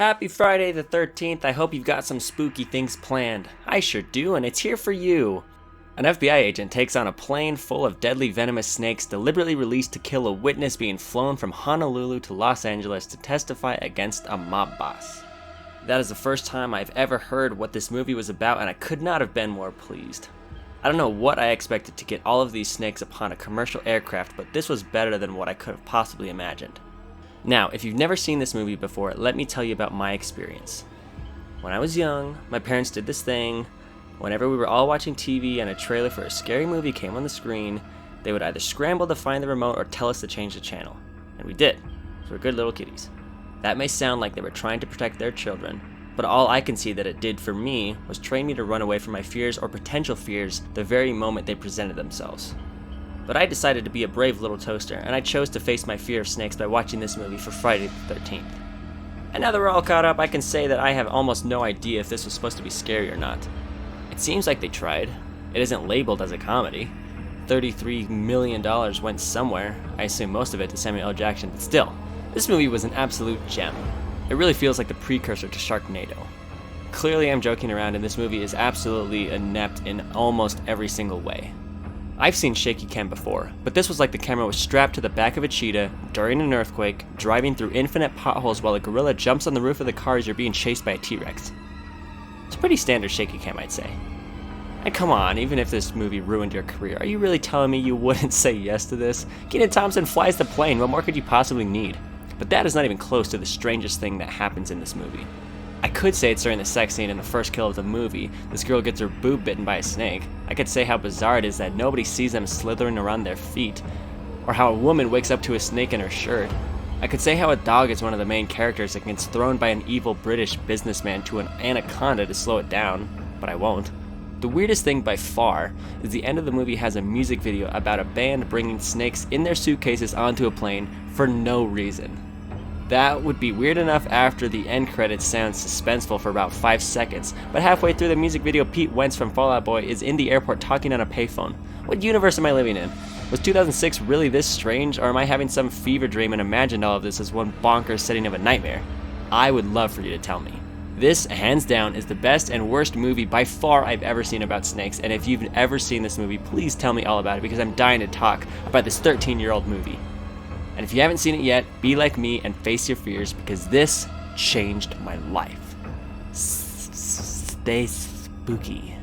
Happy Friday the 13th. I hope you've got some spooky things planned. I sure do, and it's here for you. An FBI agent takes on a plane full of deadly venomous snakes deliberately released to kill a witness being flown from Honolulu to Los Angeles to testify against a mob boss. That is the first time I've ever heard what this movie was about, and I could not have been more pleased. I don't know what I expected to get all of these snakes upon a commercial aircraft, but this was better than what I could have possibly imagined. Now, if you've never seen this movie before, let me tell you about my experience. When I was young, my parents did this thing. Whenever we were all watching TV and a trailer for a scary movie came on the screen, they would either scramble to find the remote or tell us to change the channel. And we did, so we're good little kitties. That may sound like they were trying to protect their children, but all I can see that it did for me was train me to run away from my fears or potential fears the very moment they presented themselves. But I decided to be a brave little toaster, and I chose to face my fear of snakes by watching this movie for Friday the 13th. And now that we're all caught up, I can say that I have almost no idea if this was supposed to be scary or not. It seems like they tried. It isn't labeled as a comedy. $33 million went somewhere. I assume most of it to Samuel L. Jackson, but still, this movie was an absolute gem. It really feels like the precursor to Sharknado. Clearly I'm joking around, and this movie is absolutely inept in almost every single way. I've seen shaky cam before, but this was like the camera was strapped to the back of a cheetah during an earthquake, driving through infinite potholes while a gorilla jumps on the roof of the car as you're being chased by a T-Rex. It's pretty standard shaky cam, I'd say. And come on, even if this movie ruined your career, are you really telling me you wouldn't say yes to this? Kenan Thompson flies the plane, what more could you possibly need? But that is not even close to the strangest thing that happens in this movie. I could say it's during the sex scene in the first kill of the movie. This girl gets her boob bitten by a snake. I could say how bizarre it is that nobody sees them slithering around their feet, or how a woman wakes up to a snake in her shirt. I could say how a dog is one of the main characters that gets thrown by an evil British businessman to an anaconda to slow it down, but I won't. The weirdest thing by far is the end of the movie has a music video about a band bringing snakes in their suitcases onto a plane for no reason. That would be weird enough after the end credits sound suspenseful for about 5 seconds, but halfway through the music video, Pete Wentz from Fall Out Boy is in the airport talking on a payphone. What universe am I living in? Was 2006 really this strange, or am I having some fever dream and imagined all of this as one bonkers setting of a nightmare? I would love for you to tell me. This, hands down, is the best and worst movie by far I've ever seen about snakes, and if you've ever seen this movie, please tell me all about it because I'm dying to talk about this 13-year-old movie. And if you haven't seen it yet, be like me and face your fears because this changed my life. Stay spooky.